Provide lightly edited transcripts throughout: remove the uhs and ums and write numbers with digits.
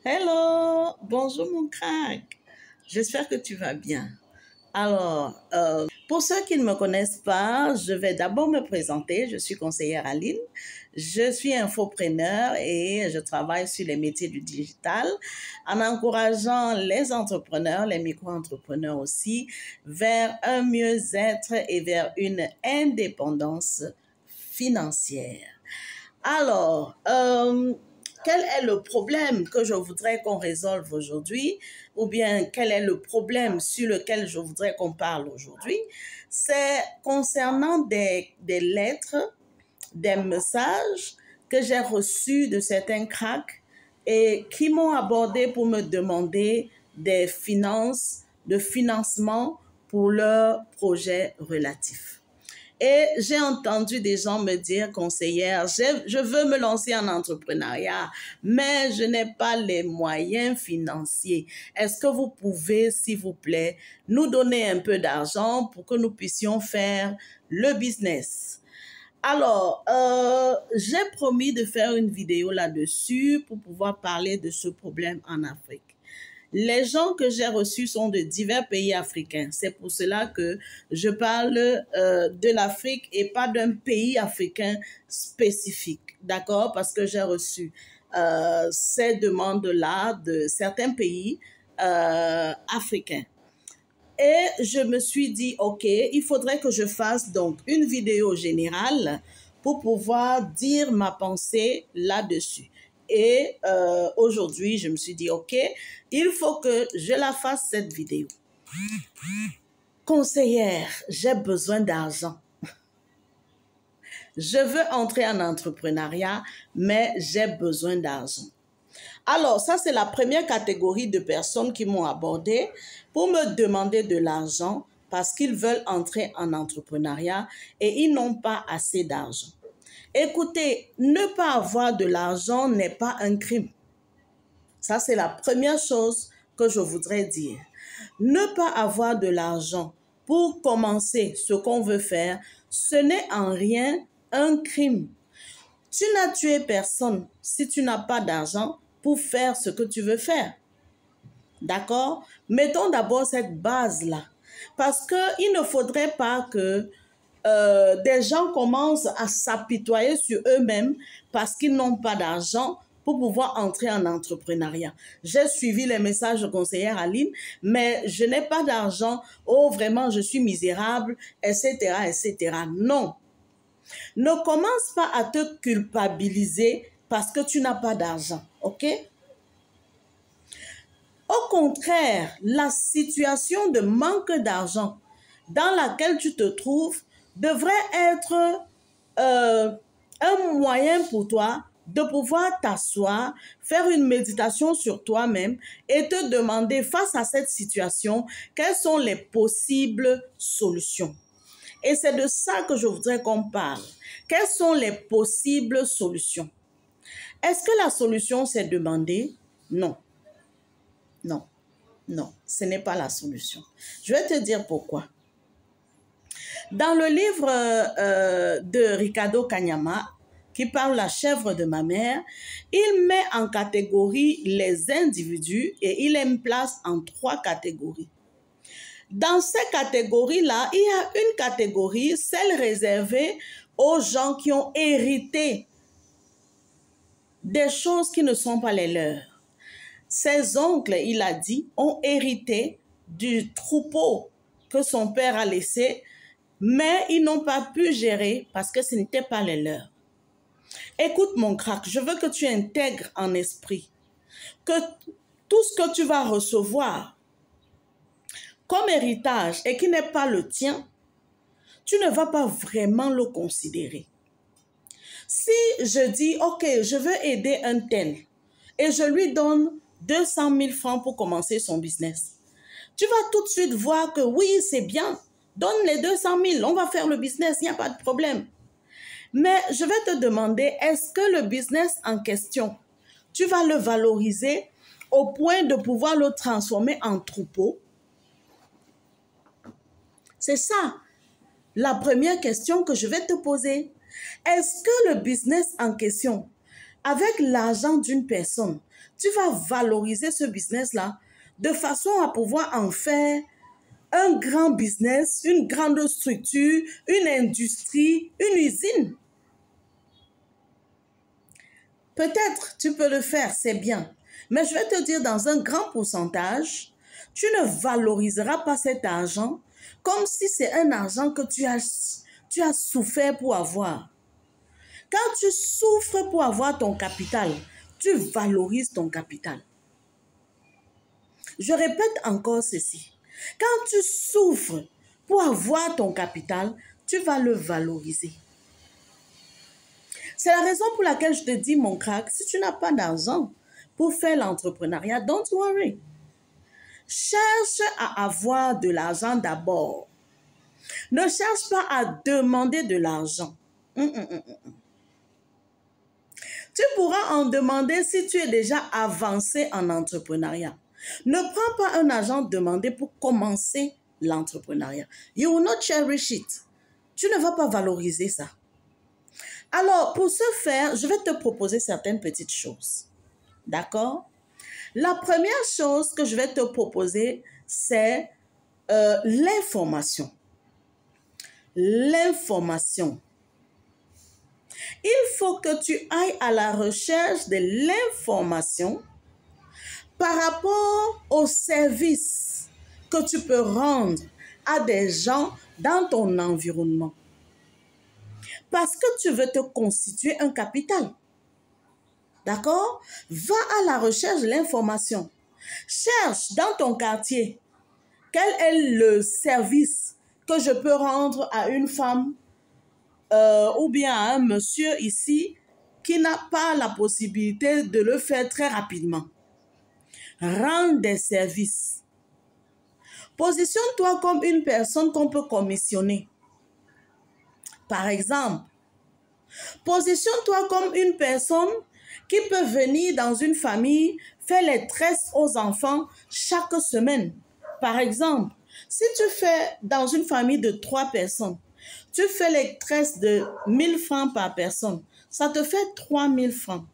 Hello, bonjour mon crack. J'espère que tu vas bien. Alors, pour ceux qui ne me connaissent pas, je vais d'abord me présenter. Je suis conseillère Aline. Je suis infopreneur et je travaille sur les métiers du digital en encourageant les entrepreneurs, les micro-entrepreneurs aussi, vers un mieux-être et vers une indépendance financière. Alors, quel est le problème que je voudrais qu'on résolve aujourd'hui, ou bien quel est le problème sur lequel je voudrais qu'on parle aujourd'hui? C'est concernant des lettres, des messages que j'ai reçus de certains cracks et qui m'ont abordé pour me demander des finances, de financement pour leurs projets relatifs. Et j'ai entendu des gens me dire, conseillère, je veux me lancer en entrepreneuriat, mais je n'ai pas les moyens financiers. Est-ce que vous pouvez, s'il vous plaît, nous donner un peu d'argent pour que nous puissions faire le business? Alors, j'ai promis de faire une vidéo là-dessus pour pouvoir parler de ce problème en Afrique. Les gens que j'ai reçus sont de divers pays africains. C'est pour cela que je parle de l'Afrique et pas d'un pays africain spécifique. D'accord? Parce que j'ai reçu ces demandes-là de certains pays africains. Et je me suis dit, OK, il faudrait que je fasse donc une vidéo générale pour pouvoir dire ma pensée là-dessus. Et aujourd'hui, je me suis dit, OK, il faut que je la fasse cette vidéo. Conseillère, j'ai besoin d'argent. Je veux entrer en entrepreneuriat, mais j'ai besoin d'argent. Alors, ça, c'est la première catégorie de personnes qui m'ont abordé pour me demander de l'argent parce qu'ils veulent entrer en entrepreneuriat et ils n'ont pas assez d'argent. Écoutez, ne pas avoir de l'argent n'est pas un crime. Ça, c'est la première chose que je voudrais dire. Ne pas avoir de l'argent pour commencer ce qu'on veut faire, ce n'est en rien un crime. Tu n'as tué personne si tu n'as pas d'argent pour faire ce que tu veux faire. D'accord? Mettons d'abord cette base-là. Parce qu'il ne faudrait pas que des gens commencent à s'apitoyer sur eux-mêmes parce qu'ils n'ont pas d'argent pour pouvoir entrer en entrepreneuriat. J'ai suivi les messages de conseillère Aline, mais je n'ai pas d'argent. Oh, vraiment, je suis misérable, etc., etc. Non. Ne commence pas à te culpabiliser parce que tu n'as pas d'argent, ok? Au contraire, la situation de manque d'argent dans laquelle tu te trouves devrait être un moyen pour toi de pouvoir t'asseoir, faire une méditation sur toi-même et te demander face à cette situation, quelles sont les possibles solutions. Et c'est de ça que je voudrais qu'on parle. Quelles sont les possibles solutions? Est-ce que la solution, c'est demander? Non. Non. Non, ce n'est pas la solution. Je vais te dire pourquoi. Dans le livre de Ricardo Kanyama, qui parle La chèvre de ma mère, il met en catégorie les individus et il les place en 3 catégories. Dans ces catégories-là, il y a une catégorie, celle réservée aux gens qui ont hérité des choses qui ne sont pas les leurs. Ses oncles, il a dit, ont hérité du troupeau que son père a laissé, mais ils n'ont pas pu gérer parce que ce n'était pas les leurs. Écoute mon crack, je veux que tu intègres en esprit que tout ce que tu vas recevoir comme héritage et qui n'est pas le tien, tu ne vas pas vraiment le considérer. Si je dis, OK, je veux aider un tel et je lui donne 200 000 francs pour commencer son business, tu vas tout de suite voir que oui, c'est bien, donne les 200 000, on va faire le business, il n'y a pas de problème. Mais je vais te demander, est-ce que le business en question, tu vas le valoriser au point de pouvoir le transformer en troupeau? C'est ça la première question que je vais te poser. Est-ce que le business en question, avec l'argent d'une personne, tu vas valoriser ce business-là de façon à pouvoir en faire un grand business, une grande structure, une industrie, une usine. Peut-être tu peux le faire, c'est bien. Mais je vais te dire, dans un grand pourcentage, tu ne valoriseras pas cet argent comme si c'est un argent que tu as souffert pour avoir. Quand tu souffres pour avoir ton capital, tu valorises ton capital. Je répète encore ceci. Quand tu souffres pour avoir ton capital, tu vas le valoriser. C'est la raison pour laquelle je te dis, mon crack, si tu n'as pas d'argent pour faire l'entrepreneuriat, don't worry. Cherche à avoir de l'argent d'abord. Ne cherche pas à demander de l'argent. Tu pourras en demander si tu es déjà avancé en entrepreneuriat. Ne prends pas un argent demandé pour commencer l'entrepreneuriat. You will not cherish it. Tu ne vas pas valoriser ça. Alors, pour ce faire, je vais te proposer certaines petites choses. D'accord? La première chose que je vais te proposer, c'est l'information. L'information. Il faut que tu ailles à la recherche de l'information par rapport aux services que tu peux rendre à des gens dans ton environnement. Parce que tu veux te constituer un capital. D'accord? Va à la recherche de l'information. Cherche dans ton quartier quel est le service que je peux rendre à une femme ou bien à un monsieur ici qui n'a pas la possibilité de le faire très rapidement. Rends des services. Positionne-toi comme une personne qu'on peut commissionner. Par exemple, positionne-toi comme une personne qui peut venir dans une famille faire les tresses aux enfants chaque semaine. Par exemple, si tu fais dans une famille de 3 personnes, tu fais les tresses de 1000 francs par personne, ça te fait 3000 francs.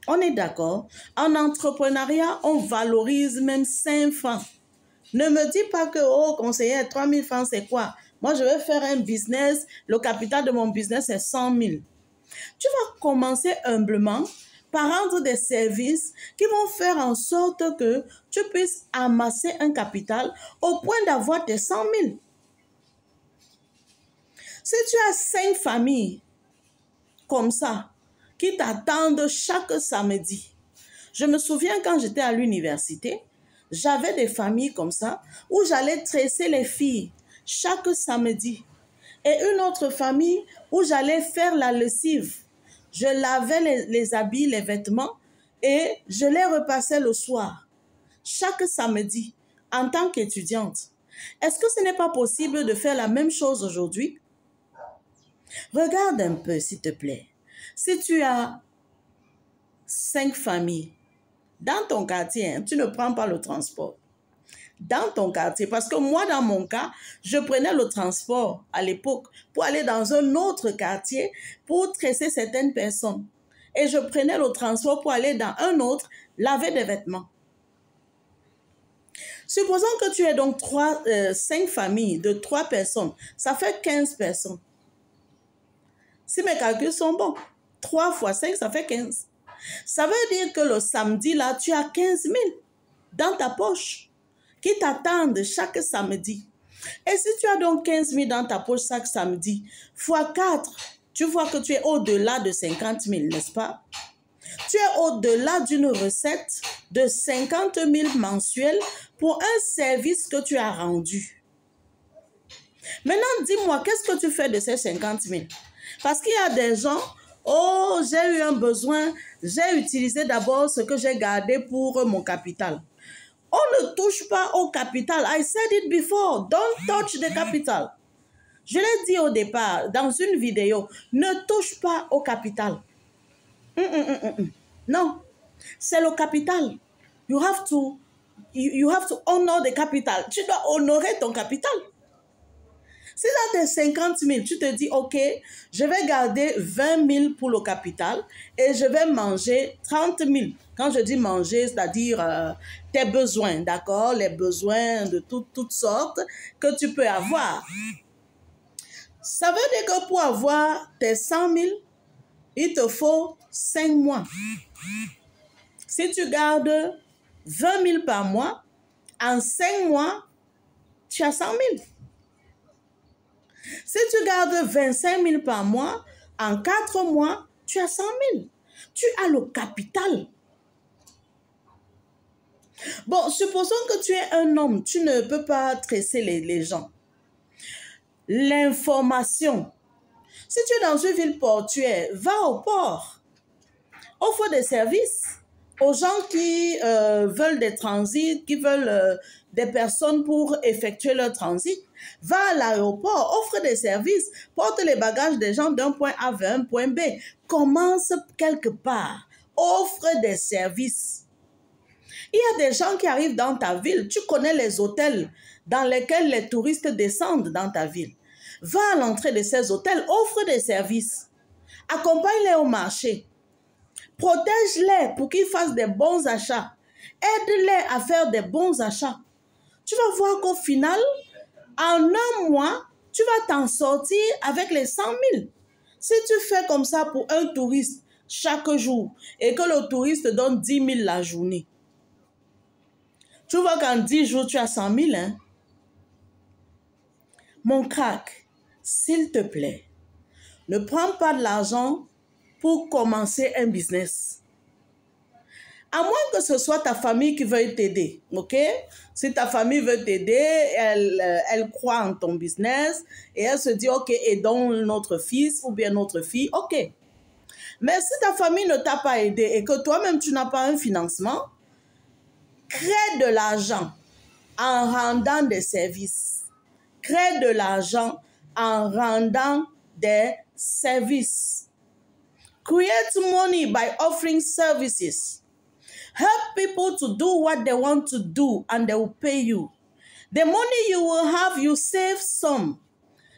On est d'accord? En entrepreneuriat, on valorise même 5 francs. Ne me dis pas que, oh, conseiller, 3000 francs, c'est quoi? Moi, je vais faire un business, le capital de mon business est 100 000. Tu vas commencer humblement par rendre des services qui vont faire en sorte que tu puisses amasser un capital au point d'avoir tes 100 000. Si tu as 5 familles comme ça, qui t'attendent chaque samedi. Je me souviens quand j'étais à l'université, j'avais des familles comme ça où j'allais tresser les filles chaque samedi. Et une autre famille où j'allais faire la lessive. Je lavais les habits, les vêtements et je les repassais le soir. Chaque samedi, en tant qu'étudiante. Est-ce que ce n'est pas possible de faire la même chose aujourd'hui? Regarde un peu, s'il te plaît. Si tu as 5 familles dans ton quartier, tu ne prends pas le transport. Dans ton quartier, parce que moi, dans mon cas, je prenais le transport à l'époque pour aller dans un autre quartier pour tresser certaines personnes. Et je prenais le transport pour aller dans un autre, laver des vêtements. Supposons que tu aies donc 5 familles de 3 personnes, ça fait 15 personnes. Si mes calculs sont bons, 3 fois 5, ça fait 15. Ça veut dire que le samedi, là, tu as 15 000 dans ta poche qui t'attendent chaque samedi. Et si tu as donc 15 000 dans ta poche chaque samedi, fois 4, tu vois que tu es au-delà de 50 000, n'est-ce pas? Tu es au-delà d'une recette de 50 000 mensuels pour un service que tu as rendu. Maintenant, dis-moi, qu'est-ce que tu fais de ces 50 000? Parce qu'il y a des gens, oh, j'ai eu un besoin, j'ai utilisé d'abord ce que j'ai gardé pour mon capital. On ne touche pas au capital. I said it before, don't touch the capital. Je l'ai dit au départ, dans une vidéo, ne touche pas au capital. Non, c'est le capital. You have to honor the capital. Tu dois honorer ton capital. Si dans tes 50 000, tu te dis, OK, je vais garder 20 000 pour le capital et je vais manger 30 000. Quand je dis manger, c'est-à-dire tes besoins, d'accord? Les besoins de toutes sortes que tu peux avoir. Ça veut dire que pour avoir tes 100 000, il te faut 5 mois. Si tu gardes 20 000 par mois, en 5 mois, tu as 100 000. Si tu gardes 25 000 par mois, en 4 mois, tu as 100 000. Tu as le capital. Bon, supposons que tu es un homme, tu ne peux pas tresser les gens. L'information. Si tu es dans une ville portuaire, va au port. Offre des services aux gens qui veulent des transits, qui veulent des personnes pour effectuer leur transit. Va à l'aéroport, offre des services, porte les bagages des gens d'un point A vers un point B. Commence quelque part, offre des services. Il y a des gens qui arrivent dans ta ville, tu connais les hôtels dans lesquels les touristes descendent dans ta ville. Va à l'entrée de ces hôtels, offre des services. Accompagne-les au marché. Protège-les pour qu'ils fassent des bons achats. Aide-les à faire des bons achats. Tu vas voir qu'au final, en un mois, tu vas t'en sortir avec les 100 000. Si tu fais comme ça pour un touriste chaque jour et que le touriste te donne 10 000 la journée, tu vois qu'en 10 jours, tu as 100 000. Hein? Mon crack, s'il te plaît, ne prends pas de l'argent pour commencer un business. À moins que ce soit ta famille qui veuille t'aider, ok? Si ta famille veut t'aider, elle croit en ton business et elle se dit, ok, aidons notre fils ou bien notre fille, ok. Mais si ta famille ne t'a pas aidé et que toi-même tu n'as pas un financement, crée de l'argent en rendant des services. Crée de l'argent en rendant des services. Create money by offering services. Help people to do what they want to do and they will pay you. The money you will have, you save some.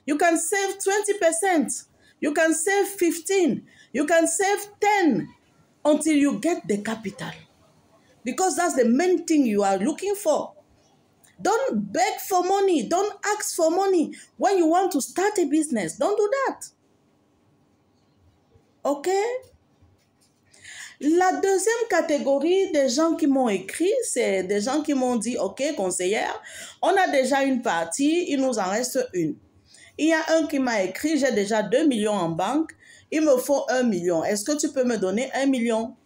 You can save 20%. You can save 15%. You can save 10% until you get the capital. Because that's the main thing you are looking for. Don't beg for money. Don't ask for money. When you want to start a business, don't do that. Okay? La deuxième catégorie des gens qui m'ont écrit, c'est des gens qui m'ont dit, ok, conseillère, on a déjà une partie, il nous en reste une. Il y a un qui m'a écrit, j'ai déjà 2 millions en banque, il me faut 1 million. Est-ce que tu peux me donner 1 million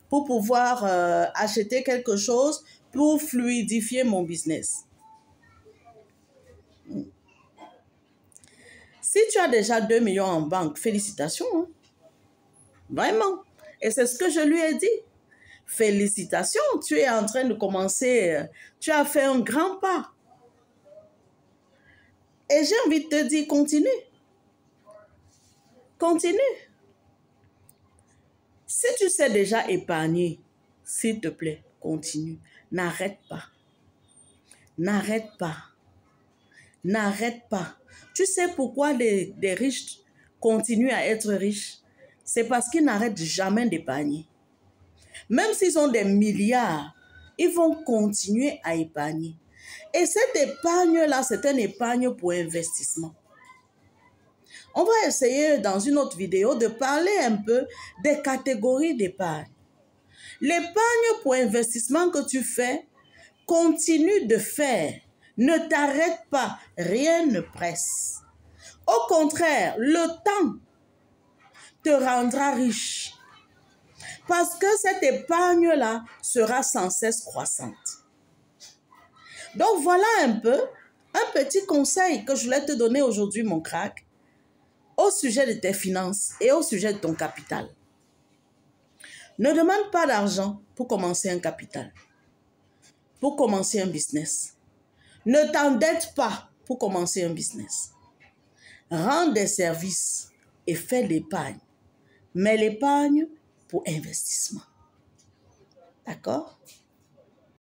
pour pouvoir acheter quelque chose pour fluidifier mon business? Si tu as déjà 2 millions en banque, félicitations. Hein? Vraiment. Et c'est ce que je lui ai dit. Félicitations, tu es en train de commencer, tu as fait un grand pas. Et j'ai envie de te dire, continue. Continue. Si tu sais déjà épargner, s'il te plaît, continue. N'arrête pas. N'arrête pas. N'arrête pas. Tu sais pourquoi les riches continuent à être riches? C'est parce qu'ils n'arrêtent jamais d'épargner. Même s'ils ont des milliards, ils vont continuer à épargner. Et cette épargne-là, c'est une épargne pour investissement. On va essayer dans une autre vidéo de parler un peu des catégories d'épargne. L'épargne pour investissement que tu fais, continue de faire. Ne t'arrête pas, rien ne presse. Au contraire, le temps te rendra riche. Parce que cette épargne-là sera sans cesse croissante. Donc voilà un peu, un petit conseil que je voulais te donner aujourd'hui, mon crack, au sujet de tes finances et au sujet de ton capital. Ne demande pas d'argent pour commencer un capital, pour commencer un business. Ne t'endette pas pour commencer un business. Rends des services et fais l'épargne. Mais l'épargne pour investissement. D'accord?